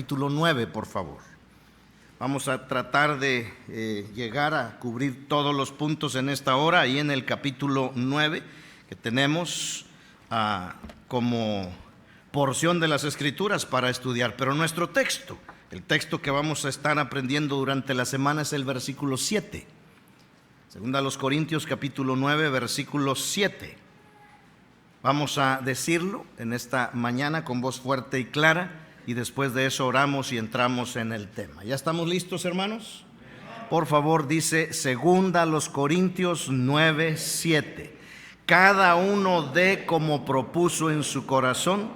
capítulo 9, por favor. Vamos a tratar de llegar a cubrir todos los puntos en esta hora, ahí en el capítulo 9, que tenemos como porción de las Escrituras para estudiar. Pero nuestro texto, el texto que vamos a estar aprendiendo durante la semana es el versículo 7. Segunda a los Corintios, capítulo 9, versículo 7. Vamos a decirlo en esta mañana con voz fuerte y clara, y después de eso oramos y entramos en el tema. ¿Ya estamos listos, hermanos? Por favor, dice Segunda a los Corintios 9, 7. Cada uno dé como propuso en su corazón,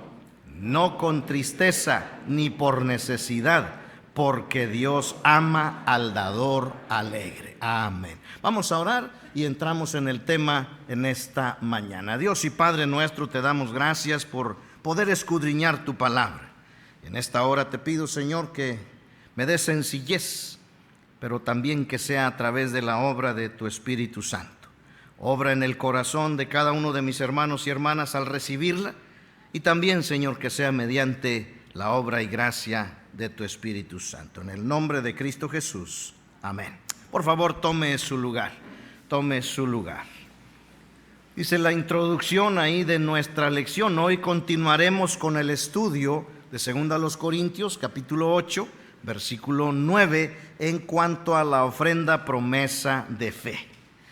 no con tristeza ni por necesidad, porque Dios ama al dador alegre. Amén. Vamos a orar y entramos en el tema en esta mañana. Dios y Padre nuestro, te damos gracias por poder escudriñar tu palabra. En esta hora te pido, Señor, que me des sencillez, pero también que sea a través de la obra de tu Espíritu Santo. Obra en el corazón de cada uno de mis hermanos y hermanas al recibirla, y también, Señor, que sea mediante la obra y gracia de tu Espíritu Santo. En el nombre de Cristo Jesús. Amén. Por favor, tome su lugar. Tome su lugar. Dice la introducción ahí de nuestra lección. Hoy continuaremos con el estudio de Segunda a los Corintios, capítulo 8, versículo 9, en cuanto a la ofrenda promesa de fe.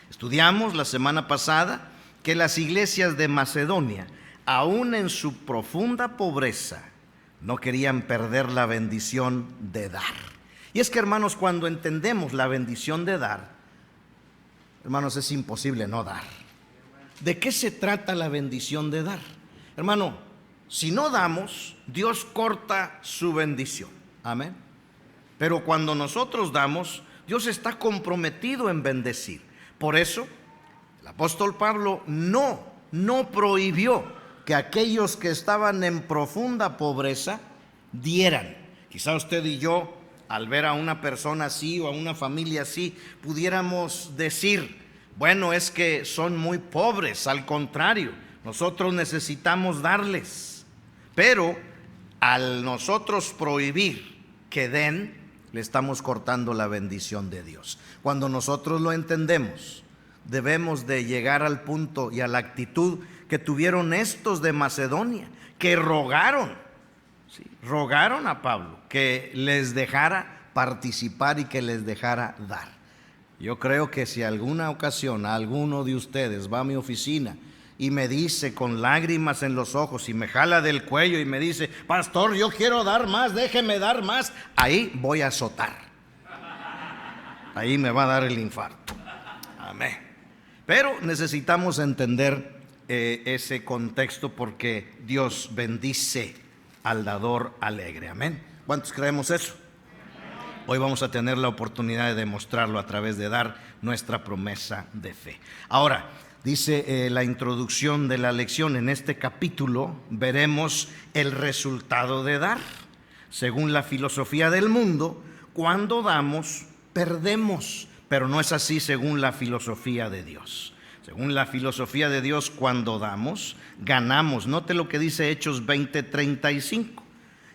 Estudiamos la semana pasada que las iglesias de Macedonia, aún en su profunda pobreza, no querían perder la bendición de dar. Y es que, hermanos, cuando entendemos la bendición de dar, hermanos, es imposible no dar. ¿De qué se trata la bendición de dar? Hermano, si no damos, Dios corta su bendición. Amén. Pero cuando nosotros damos, Dios está comprometido en bendecir. Por eso, el apóstol Pablo no prohibió que aquellos que estaban en profunda pobreza dieran. Quizá usted y yo, al ver a una persona así o a una familia así, pudiéramos decir, bueno, es que son muy pobres. Al contrario, nosotros necesitamos darles. Pero al nosotros prohibir que den, le estamos cortando la bendición de Dios. Cuando nosotros lo entendemos, debemos de llegar al punto y a la actitud que tuvieron estos de Macedonia, que rogaron a Pablo que les dejara participar y que les dejara dar. Yo creo que si alguna ocasión alguno de ustedes va a mi oficina y me dice con lágrimas en los ojos y me jala del cuello y me dice, pastor, yo quiero dar más, déjeme dar más, ahí voy a azotar. Ahí me va a dar el infarto. Amén. Pero necesitamos entender ese contexto, porque Dios bendice al dador alegre. Amén. ¿Cuántos creemos eso? Hoy vamos a tener la oportunidad de demostrarlo a través de dar nuestra promesa de fe. Ahora, dice la introducción de la lección, en este capítulo veremos el resultado de dar. Según la filosofía del mundo, cuando damos, perdemos, pero no es así según la filosofía de Dios. Según la filosofía de Dios, cuando damos, ganamos. Note lo que dice Hechos 20:35.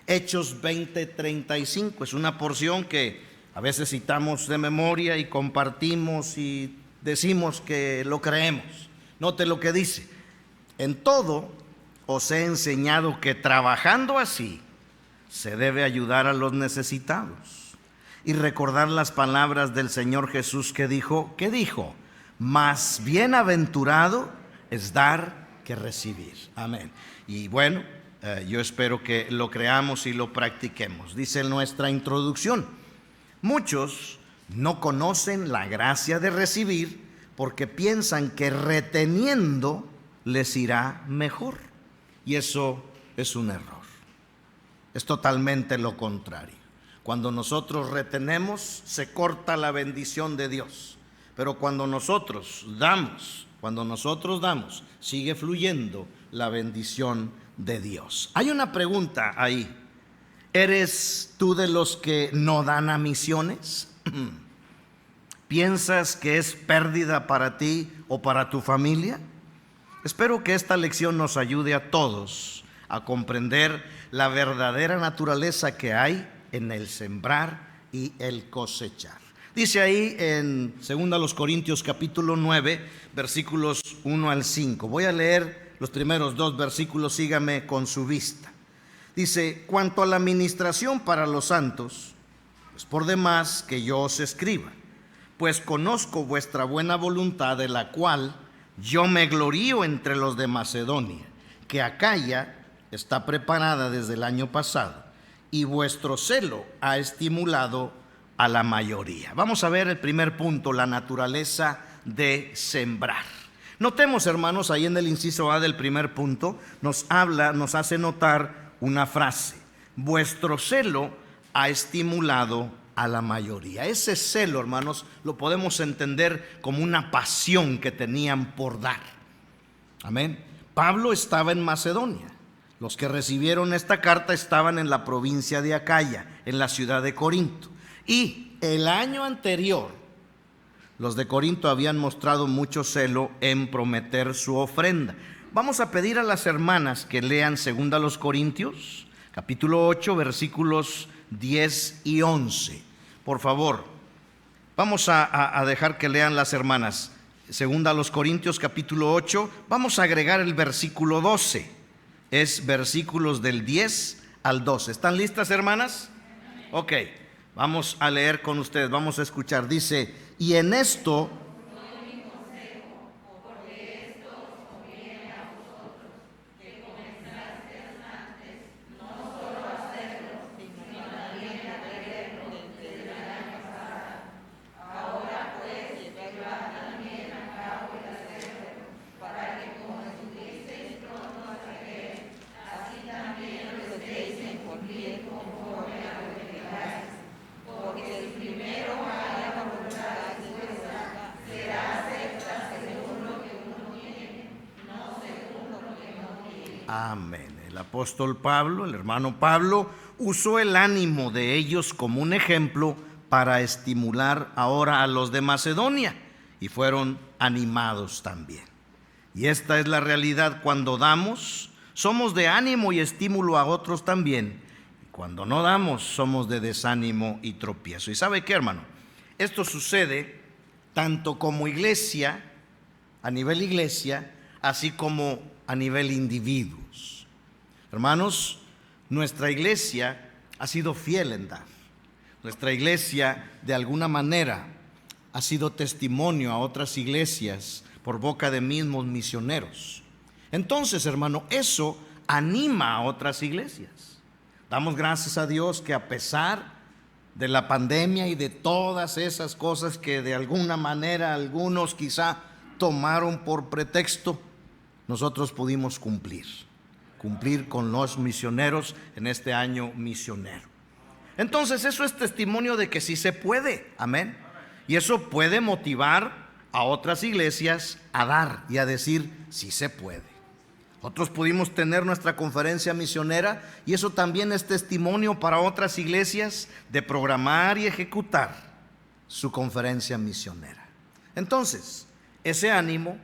Hechos 20:35 es una porción que a veces citamos de memoria y compartimos y decimos que lo creemos. Note lo que dice: en todo os he enseñado que trabajando así se debe ayudar a los necesitados. Y recordar las palabras del Señor Jesús que dijo, ¿qué dijo? Más bienaventurado es dar que recibir. Amén. Y bueno, yo espero que lo creamos y lo practiquemos. Dice en nuestra introducción, muchos no conocen la gracia de recibir porque piensan que reteniendo les irá mejor. Y eso es un error. Es totalmente lo contrario. Cuando nosotros retenemos, se corta la bendición de Dios. Pero cuando nosotros damos, sigue fluyendo la bendición de Dios. Hay una pregunta ahí. ¿Eres tú de los que no dan a misiones? ¿Piensas que es pérdida para ti o para tu familia? Espero que esta lección nos ayude a todos a comprender la verdadera naturaleza que hay en el sembrar y el cosechar. Dice ahí en 2 Corintios capítulo 9, versículos 1 al 5. Voy a leer los primeros 2 versículos, sígame con su vista. Dice: cuanto a la ministración para los santos, es por demás que yo os escriba, pues conozco vuestra buena voluntad, de la cual yo me glorío entre los de Macedonia, que Acaya está preparada desde el año pasado, y vuestro celo ha estimulado a la mayoría. Vamos a ver el primer punto, la naturaleza de sembrar. Notemos, hermanos, ahí en el inciso A del primer punto, nos hace notar una frase: vuestro celo ha estimulado a la mayoría. Ese celo, hermanos, lo podemos entender como una pasión que tenían por dar. Amén. Pablo estaba en Macedonia. Los que recibieron esta carta estaban en la provincia de Acaya, en la ciudad de Corinto. Y el año anterior, los de Corinto habían mostrado mucho celo en prometer su ofrenda. Vamos a pedir a las hermanas que lean 2 Corintios, capítulo 8, versículos 10 y 11. Por favor, vamos a dejar que lean las hermanas. 2 Corintios, capítulo 8, vamos a agregar el versículo 12. Es versículos del 10 al 12. ¿Están listas, hermanas? Ok. Vamos a leer con ustedes, vamos a escuchar. Dice: y en esto amén. El apóstol Pablo, el hermano Pablo, usó el ánimo de ellos como un ejemplo para estimular ahora a los de Macedonia, y fueron animados también. Y esta es la realidad: cuando damos, somos de ánimo y estímulo a otros también. Y cuando no damos, somos de desánimo y tropiezo. ¿Y sabe qué, hermano? Esto sucede tanto como iglesia, a nivel iglesia, así como a nivel individuos. Hermanos, nuestra iglesia ha sido fiel en dar. Nuestra iglesia, de alguna manera, ha sido testimonio a otras iglesias por boca de mismos misioneros. Entonces, hermano, eso anima a otras iglesias. Damos gracias a Dios que, a pesar de la pandemia y de todas esas cosas que de alguna manera algunos quizá tomaron por pretexto, nosotros pudimos cumplir con los misioneros en este año misionero. Entonces, eso es testimonio de que sí se puede, amén. Y eso puede motivar a otras iglesias a dar y a decir: sí se puede. Nosotros pudimos tener nuestra conferencia misionera, y eso también es testimonio para otras iglesias de programar y ejecutar su conferencia misionera. Entonces, ese ánimo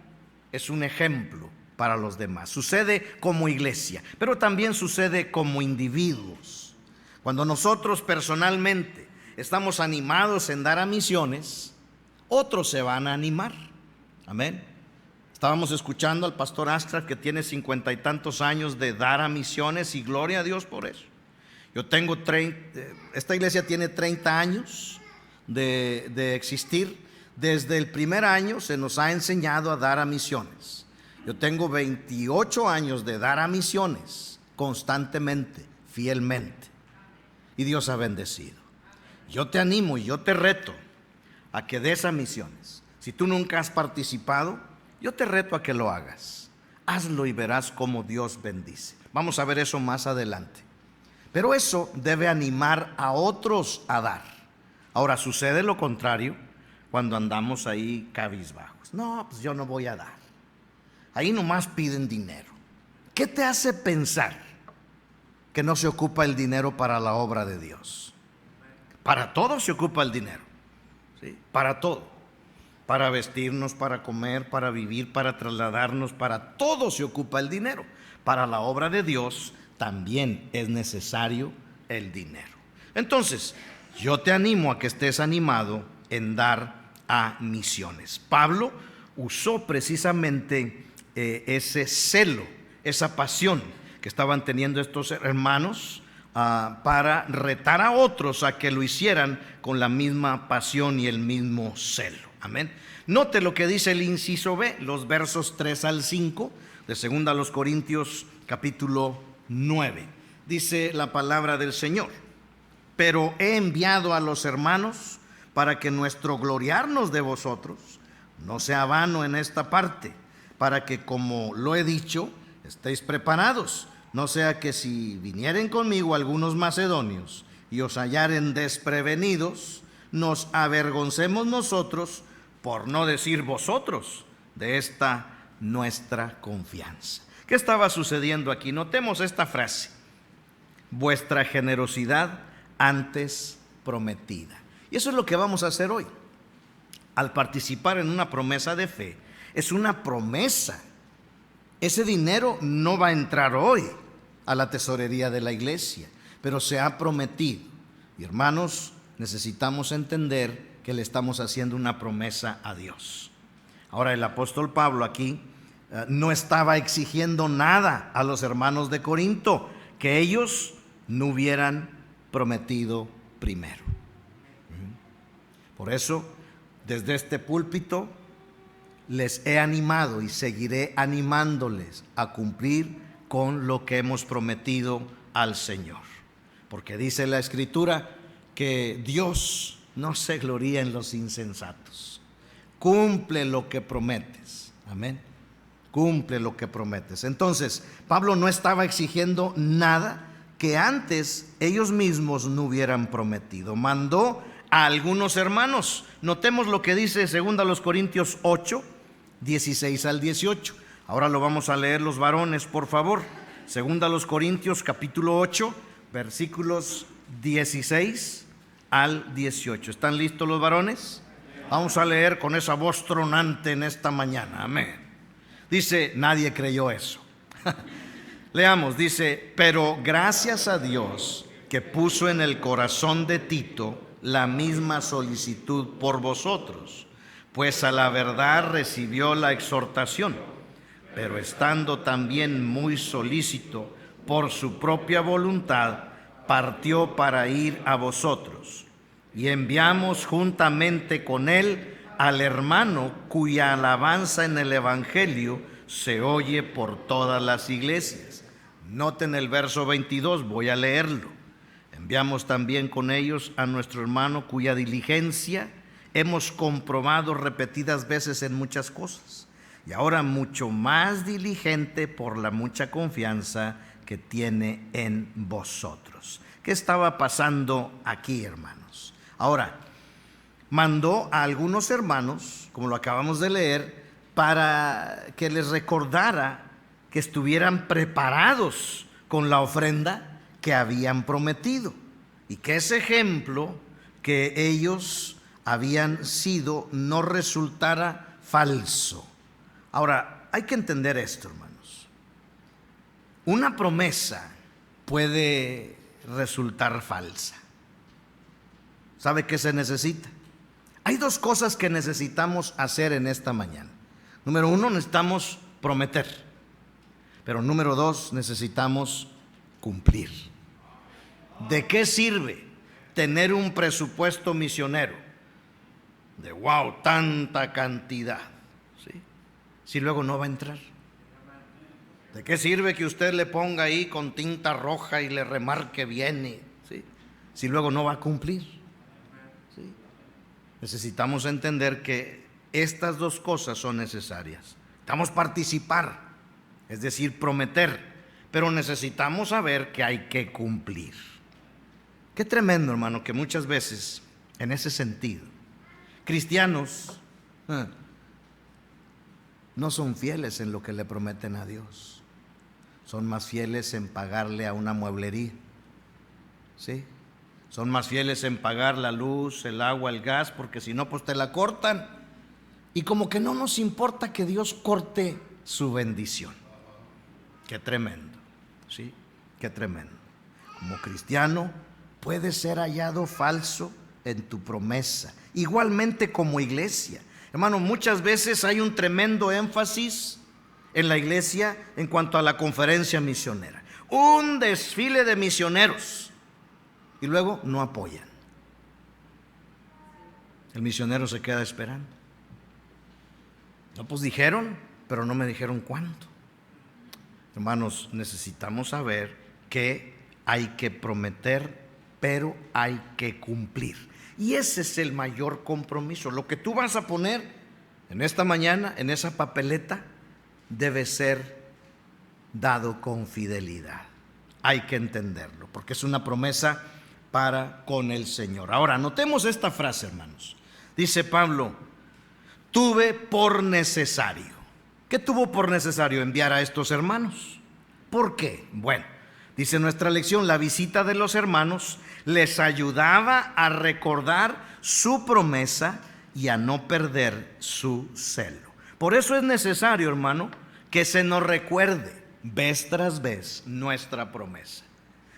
es un ejemplo para los demás. Sucede como iglesia, pero también sucede como individuos. Cuando nosotros personalmente estamos animados en dar a misiones, otros se van a animar. Amén. Estábamos escuchando al pastor Astra, que tiene 50 y tantos años de dar a misiones, y gloria a Dios por eso. Yo tengo esta iglesia tiene 30 años de existir. Desde el primer año se nos ha enseñado a dar a misiones. Yo tengo 28 años de dar a misiones constantemente, fielmente, y Dios ha bendecido. Yo te animo y yo te reto a que des a misiones. Si tú nunca has participado, yo te reto a que lo hagas. Hazlo y verás cómo Dios bendice. Vamos a ver eso más adelante. Pero eso debe animar a otros a dar. Ahora, sucede lo contrario cuando andamos ahí cabizbajos. No, pues yo no voy a dar. Ahí nomás piden dinero. ¿Qué te hace pensar que no se ocupa el dinero para la obra de Dios? Para todo se ocupa el dinero, ¿sí? Para todo. Para vestirnos, para comer, para vivir, para trasladarnos, para todo se ocupa el dinero. Para la obra de Dios también es necesario el dinero. Entonces, yo te animo a que estés animado en dar a misiones. Pablo usó precisamente ese celo, esa pasión que estaban teniendo estos hermanos para retar a otros a que lo hicieran con la misma pasión y el mismo celo. Amén. Note lo que dice el inciso B, los versos 3 al 5 de 2 Corintios capítulo 9. Dice la palabra del Señor: pero he enviado a los hermanos para que nuestro gloriarnos de vosotros no sea vano en esta parte, para que, como lo he dicho, estéis preparados, no sea que si vinieren conmigo algunos macedonios y os hallaren desprevenidos, nos avergoncemos nosotros, por no decir vosotros, de esta nuestra confianza. ¿Qué estaba sucediendo aquí? Notemos esta frase: vuestra generosidad antes prometida. Y eso es lo que vamos a hacer hoy. Al participar en una promesa de fe, es una promesa. Ese dinero no va a entrar hoy a la tesorería de la iglesia, pero se ha prometido. Y hermanos, necesitamos entender que le estamos haciendo una promesa a Dios. Ahora, el apóstol Pablo aquí no estaba exigiendo nada a los hermanos de Corinto que ellos no hubieran prometido primero. Por eso, desde este púlpito les he animado y seguiré animándoles a cumplir con lo que hemos prometido al Señor, porque dice la Escritura que Dios no se gloría en los insensatos. Cumple lo que prometes. Amén. Cumple lo que prometes. Entonces, Pablo no estaba exigiendo nada que antes ellos mismos no hubieran prometido. Mandó a algunos hermanos. Notemos lo que dice 2 Corintios 8, 16 al 18. Ahora lo vamos a leer los varones, por favor. 2 Corintios capítulo 8, versículos 16 al 18. ¿Están listos los varones? Vamos a leer con esa voz tronante en esta mañana. Amén. Dice, nadie creyó eso. Leamos, dice: pero gracias a Dios que puso en el corazón de Tito la misma solicitud por vosotros, pues a la verdad recibió la exhortación, pero estando también muy solícito por su propia voluntad, partió para ir a vosotros. Y enviamos juntamente con él al hermano cuya alabanza en el Evangelio se oye por todas las iglesias. Noten el verso 22, voy a leerlo. Enviamos también con ellos a nuestro hermano cuya diligencia hemos comprobado repetidas veces en muchas cosas, y ahora mucho más diligente por la mucha confianza que tiene en vosotros. ¿Qué estaba pasando aquí, hermanos? Ahora, mandó a algunos hermanos, como lo acabamos de leer, para que les recordara que estuvieran preparados con la ofrenda que habían prometido, y que ese ejemplo que ellos habían sido no resultara falso. Ahora, hay que entender esto, hermanos. Una promesa puede resultar falsa. ¿Sabe qué se necesita? Hay dos cosas que necesitamos hacer en esta mañana. Número uno, necesitamos prometer. Pero número dos, necesitamos cumplir. ¿De qué sirve tener un presupuesto misionero de tanta cantidad, ¿sí?, si luego no va a entrar? ¿De qué sirve que usted le ponga ahí con tinta roja y le remarque bien, ¿sí?, si luego no va a cumplir? ¿Sí? Necesitamos entender que estas dos cosas son necesarias. Necesitamos participar, es decir, prometer, pero necesitamos saber que hay que cumplir. Qué tremendo, hermano, que muchas veces, en ese sentido, cristianos no son fieles en lo que le prometen a Dios. Son más fieles en pagarle a una mueblería, ¿sí? Son más fieles en pagar la luz, el agua, el gas, porque si no, pues te la cortan. Y como que no nos importa que Dios corte su bendición. Qué tremendo, ¿sí? Qué tremendo. Como cristiano, puede ser hallado falso en tu promesa. Igualmente como iglesia. Hermano, muchas veces hay un tremendo énfasis en la iglesia en cuanto a la conferencia misionera. Un desfile de misioneros y luego no apoyan. El misionero se queda esperando. No, pues dijeron, pero no me dijeron cuánto. Hermanos, necesitamos saber que hay que prometer, pero hay que cumplir. Y ese es el mayor compromiso. Lo que tú vas a poner en esta mañana, en esa papeleta, debe ser dado con fidelidad. Hay que entenderlo, porque es una promesa para con el Señor. Ahora, notemos esta frase, hermanos. Dice Pablo, tuve por necesario. ¿Qué tuvo por necesario enviar a estos hermanos? ¿Por qué? Bueno, dice nuestra lección, la visita de los hermanos les ayudaba a recordar su promesa y a no perder su celo. Por eso es necesario, hermano, que se nos recuerde vez tras vez nuestra promesa.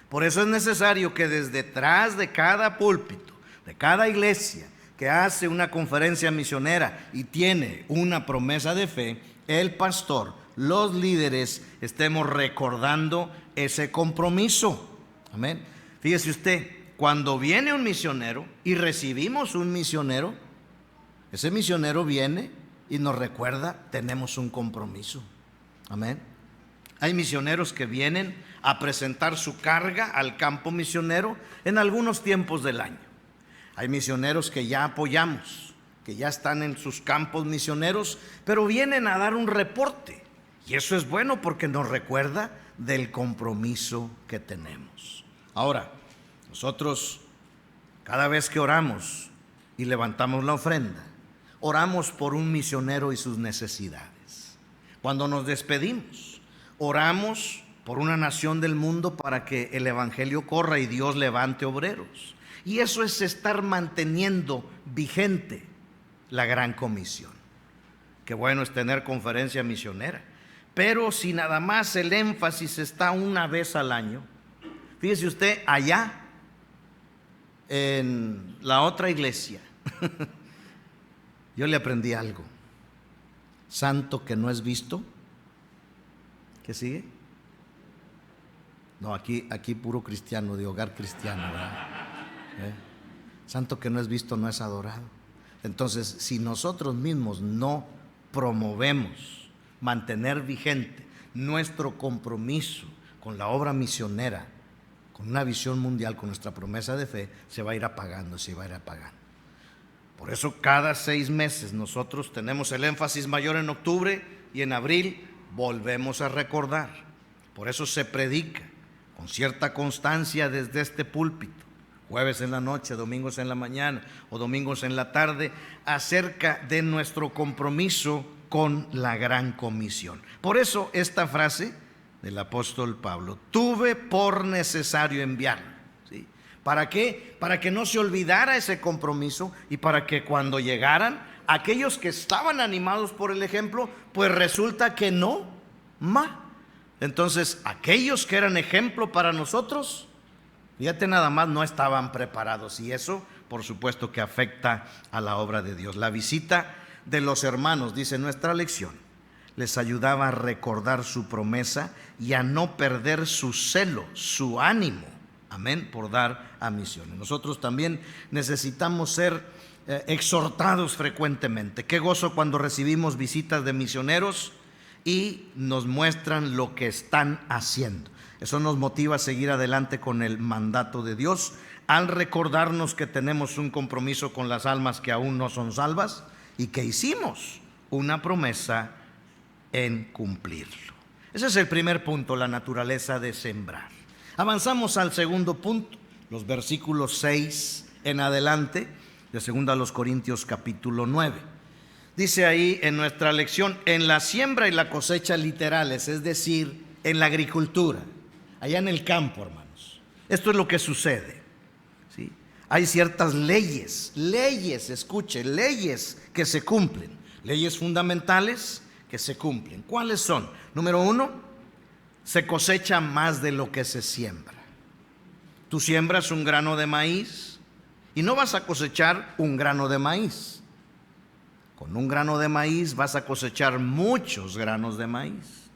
Por eso es necesario que desde detrás de cada púlpito, de cada iglesia que hace una conferencia misionera y tiene una promesa de fe, el pastor, los líderes, estemos recordando ese compromiso. Amén. Fíjese usted, cuando viene un misionero y recibimos un misionero, ese misionero viene y nos recuerda, tenemos un compromiso. Amén. Hay misioneros que vienen a presentar su carga al campo misionero en algunos tiempos del año. Hay misioneros que ya apoyamos, que ya están en sus campos misioneros, pero vienen a dar un reporte. Y eso es bueno porque nos recuerda del compromiso que tenemos. Ahora, nosotros cada vez que oramos y levantamos la ofrenda, oramos por un misionero y sus necesidades. Cuando nos despedimos, oramos por una nación del mundo para que el evangelio corra y Dios levante obreros. Y eso es estar manteniendo vigente la gran comisión. Qué bueno es tener conferencia misionera, pero si nada más el énfasis está una vez al año, fíjese usted, allá en la otra iglesia, yo le aprendí algo. Santo que no es visto. ¿Qué sigue? No, aquí puro cristiano, de hogar cristiano, ¿verdad? Santo que no es visto no es adorado. Entonces, si nosotros mismos no promovemos mantener vigente nuestro compromiso con la obra misionera, con una visión mundial, con nuestra promesa de fe, se va a ir apagando, se va a ir apagando. Por eso cada 6 meses nosotros tenemos el énfasis mayor en octubre y en abril volvemos a recordar. Por eso se predica con cierta constancia desde este púlpito, jueves en la noche, domingos en la mañana o domingos en la tarde, acerca de nuestro compromiso con la gran comisión. Por eso esta frase del apóstol Pablo, tuve por necesario enviarlo. ¿Sí? ¿Para qué? Para que no se olvidara ese compromiso y para que cuando llegaran aquellos que estaban animados por el ejemplo, pues resulta que no más. Entonces aquellos que eran ejemplo para nosotros, fíjate nada más, no estaban preparados, y eso por supuesto que afecta a la obra de Dios. La visita de los hermanos, dice nuestra lección, les ayudaba a recordar su promesa y a no perder su celo, su ánimo, amén, por dar a misiones. Nosotros también necesitamos ser exhortados frecuentemente. Qué gozo cuando recibimos visitas de misioneros y nos muestran lo que están haciendo. Eso nos motiva a seguir adelante con el mandato de Dios, al recordarnos que tenemos un compromiso con las almas que aún no son salvas y que hicimos una promesa en cumplirlo. Ese es el primer punto, la naturaleza de sembrar. Avanzamos al segundo punto, los versículos 6 en adelante, de 2 Corintios capítulo 9. Dice ahí en nuestra lección, en la siembra y la cosecha literales, es decir, en la agricultura, allá en el campo, hermanos. Esto es lo que sucede, ¿sí? Hay ciertas leyes, escuchen, leyes que se cumplen, leyes fundamentales que se cumplen. ¿Cuáles son? Número 1, se cosecha más de lo que se siembra. Tú siembras un grano de maíz y no vas a cosechar un grano de maíz. Con un grano de maíz vas a cosechar muchos granos de maíz.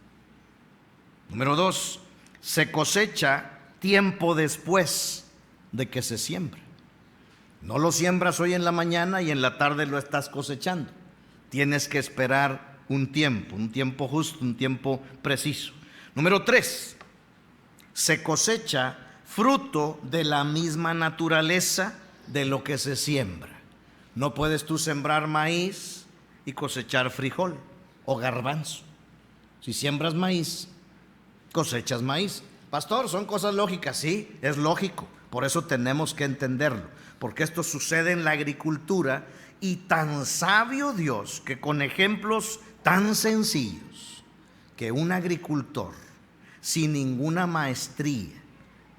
Número 2, se cosecha tiempo después de que se siembra. No lo siembras hoy en la mañana y en la tarde lo estás cosechando. Tienes que esperar un tiempo justo, un tiempo preciso. Número 3, se cosecha fruto de la misma naturaleza de lo que se siembra. No puedes tú sembrar maíz y cosechar frijol o garbanzo. Si siembras maíz, cosechas maíz. Pastor, son cosas lógicas. Sí, es lógico. Por eso tenemos que entenderlo, porque esto sucede en la agricultura, y tan sabio Dios que con ejemplos tan sencillos que un agricultor sin ninguna maestría,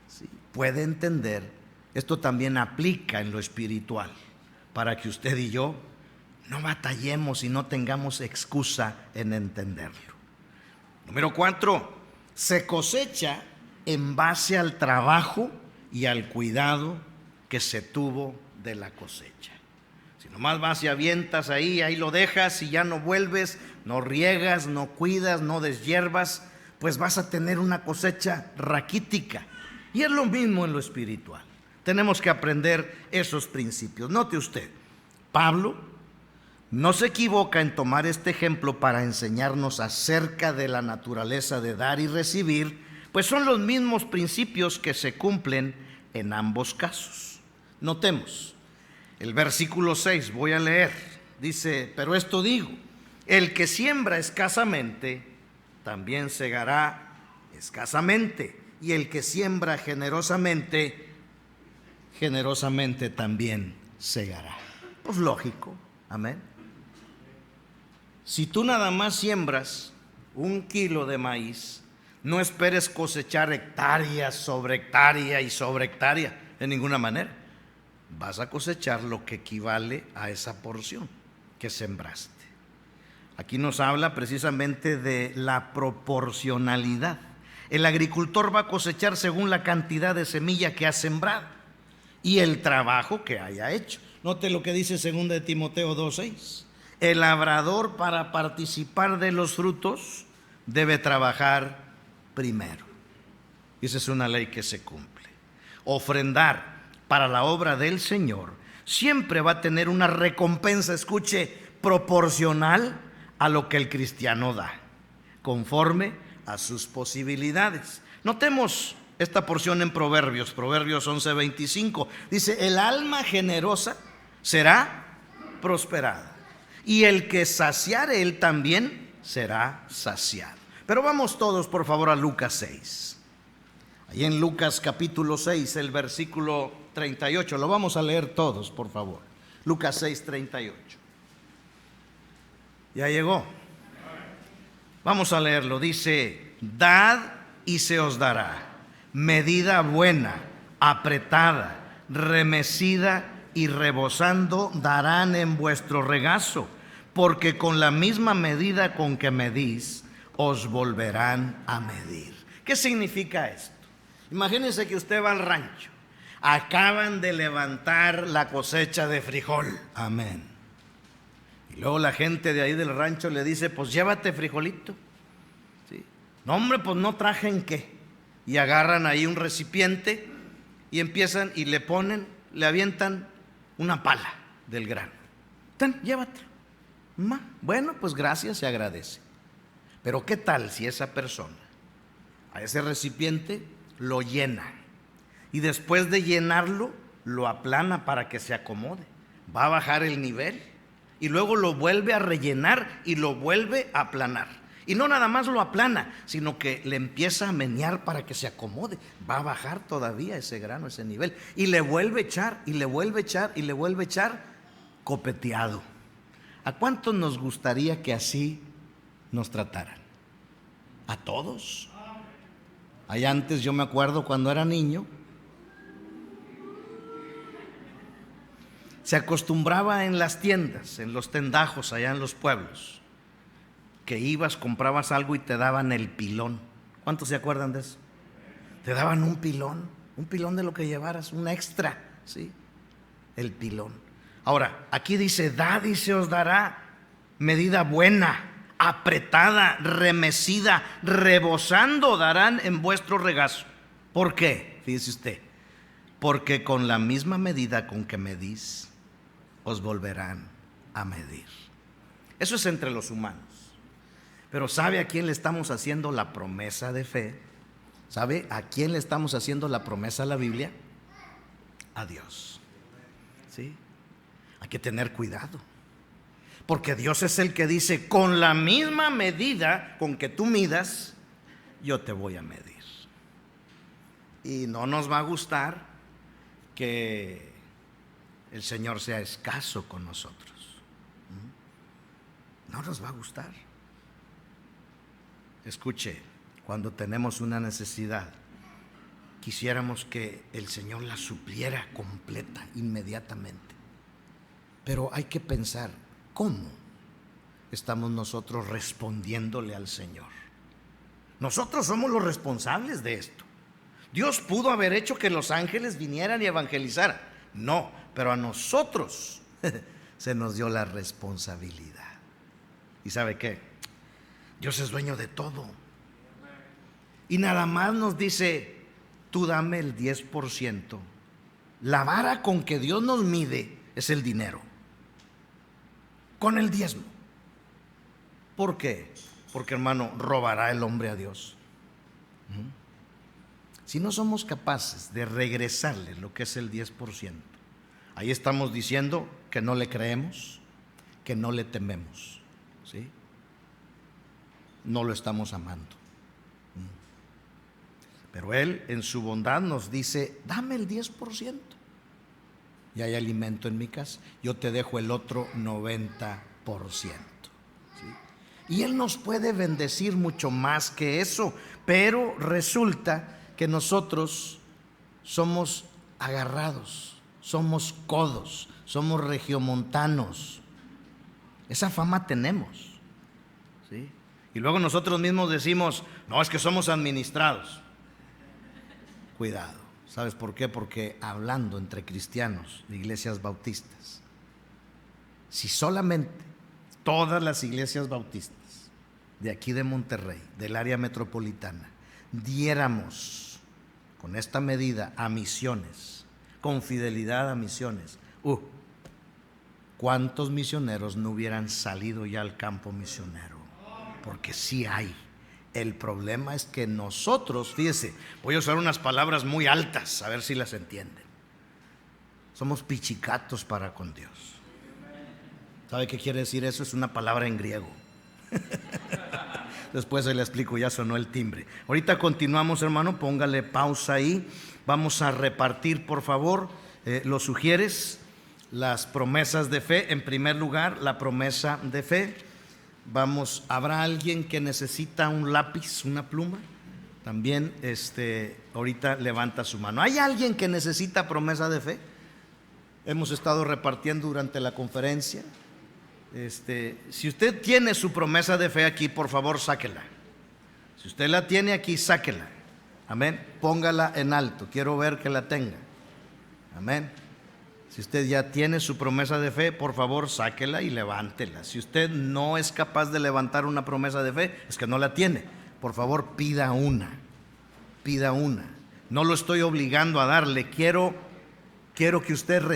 ¿sí?, puede entender. Esto también aplica en lo espiritual, para que usted y yo no batallemos y no tengamos excusa en entenderlo. Número 4, se cosecha en base al trabajo y al cuidado que se tuvo de la cosecha. Si nomás vas y avientas ahí lo dejas y ya no vuelves, no riegas, no cuidas, no deshierbas, pues vas a tener una cosecha raquítica. Y es lo mismo en lo espiritual. Tenemos que aprender esos principios. Note usted, Pablo no se equivoca en tomar este ejemplo para enseñarnos acerca de la naturaleza de dar y recibir, pues son los mismos principios que se cumplen en ambos casos. Notemos el versículo 6, voy a leer. Dice: pero esto digo, el que siembra escasamente, también segará escasamente, y el que siembra generosamente, generosamente también segará. Pues lógico, amén. Si tú nada más siembras 1 kilo de maíz, no esperes cosechar hectárea sobre hectárea y sobre hectárea, de ninguna manera. Vas a cosechar lo que equivale a esa porción que sembraste. Aquí nos habla precisamente de la proporcionalidad. El agricultor va a cosechar según la cantidad de semilla que ha sembrado y el trabajo que haya hecho. Note lo que dice 2 de Timoteo 2:6. El labrador, para participar de los frutos, debe trabajar primero. Y esa es una ley que se cumple. Ofrendar para la obra del Señor siempre va a tener una recompensa, escuche, proporcional a lo que el cristiano da, conforme a sus posibilidades. Notemos esta porción en Proverbios 11:25. Dice: el alma generosa será prosperada, y el que saciare él también será saciado. Pero vamos todos por favor a Lucas 6. Ahí en Lucas capítulo 6, el versículo 38, lo vamos a leer todos por favor. Lucas 6:38. Ya llegó. Vamos a leerlo. Dice: dad y se os dará, medida buena, apretada, remecida y rebosando darán en vuestro regazo, porque con la misma medida con que medís, os volverán a medir. ¿Qué significa esto? Imagínense que usted va al rancho, acaban de levantar la cosecha de frijol, amén, y luego la gente de ahí del rancho le dice: pues llévate frijolito. ¿Sí? No, hombre, pues no traje en qué. Y agarran ahí un recipiente y empiezan y le ponen, le avientan una pala del grano. Ten, llévatelo. Bueno, pues gracias, se agradece. Pero ¿qué tal si esa persona a ese recipiente lo llena y después de llenarlo lo aplana para que se acomode? Va a bajar el nivel y luego lo vuelve a rellenar y lo vuelve a aplanar. Y no nada más lo aplana, sino que le empieza a menear para que se acomode. Va a bajar todavía ese grano, ese nivel, y le vuelve a echar, y le vuelve a echar, y le vuelve a echar, copeteado. ¿A cuántos nos gustaría que así nos trataran? ¿A todos? Allá antes, yo me acuerdo cuando era niño, se acostumbraba en las tiendas, en los tendajos allá en los pueblos, que ibas, comprabas algo y te daban el pilón. ¿Cuántos se acuerdan de eso? Te daban un pilón Un pilón de lo que llevaras, un extra, ¿sí? El pilón. Ahora, aquí dice, dad y se os dará, medida buena, apretada, remecida, rebosando darán en vuestro regazo. ¿Por qué? Fíjese usted, porque con la misma medida con que medís, os volverán a medir. Eso es entre los humanos. Pero ¿sabe a quién le estamos haciendo la promesa de fe? ¿Sabe a quién le estamos haciendo la promesa a la Biblia? A Dios. ¿Sí? Hay que tener cuidado, porque Dios es el que dice, con la misma medida con que tú midas, yo te voy a medir. Y no nos va a gustar que el Señor sea escaso con nosotros. No nos va a gustar. Escuche, cuando tenemos una necesidad, quisiéramos que el Señor la supliera completa, inmediatamente. Pero hay que pensar, ¿cómo estamos nosotros respondiéndole al Señor? Nosotros somos los responsables de esto. Dios pudo haber hecho que los ángeles vinieran y evangelizaran. No, pero a nosotros se nos dio la responsabilidad. ¿Y sabe qué? Dios es dueño de todo. Y nada más nos dice, tú dame el 10%. La vara con que Dios nos mide es el dinero. Con el diezmo. ¿Por qué? Porque, hermano, robará el hombre a Dios. Si no somos capaces de regresarle lo que es el 10%, ahí estamos diciendo que no le creemos, que no le tememos, ¿sí? No lo estamos amando. Pero Él en su bondad nos dice, dame el 10%. Y hay alimento en mi casa, yo te dejo el otro 90%. ¿Sí? Y Él nos puede bendecir mucho más que eso, pero resulta que nosotros somos agarrados, somos codos, somos regiomontanos. Esa fama tenemos, ¿sí? Y luego nosotros mismos decimos, no, es que somos administrados. Cuidado, ¿sabes por qué? Porque hablando entre cristianos de iglesias bautistas, si solamente todas las iglesias bautistas de aquí de Monterrey, del área metropolitana, diéramos con esta medida a misiones, con fidelidad a misiones, ¿cuántos misioneros no hubieran salido ya al campo misionero? Porque sí hay. El problema es que nosotros, fíjese, voy a usar unas palabras muy altas, a ver si las entienden. Somos pichicatos para con Dios. ¿Sabe qué quiere decir eso? Es una palabra en griego. Después se le explico, ya sonó el timbre. Ahorita continuamos, hermano, póngale pausa ahí. Vamos a repartir, por favor, ¿lo sugieres? Las promesas de fe. En primer lugar, la promesa de fe. ¿Habrá alguien que necesita un lápiz, una pluma? También ahorita levanta su mano. ¿Hay alguien que necesita promesa de fe? Hemos estado repartiendo durante la conferencia. Si usted tiene su promesa de fe aquí, por favor, sáquela. Si usted la tiene aquí, sáquela. Amén. Póngala en alto. Quiero ver que la tenga. Amén. Si usted ya tiene su promesa de fe, por favor, sáquela y levántela. Si usted no es capaz de levantar una promesa de fe, es que no la tiene. Por favor, pida una. Pida una. No lo estoy obligando a darle. Quiero que usted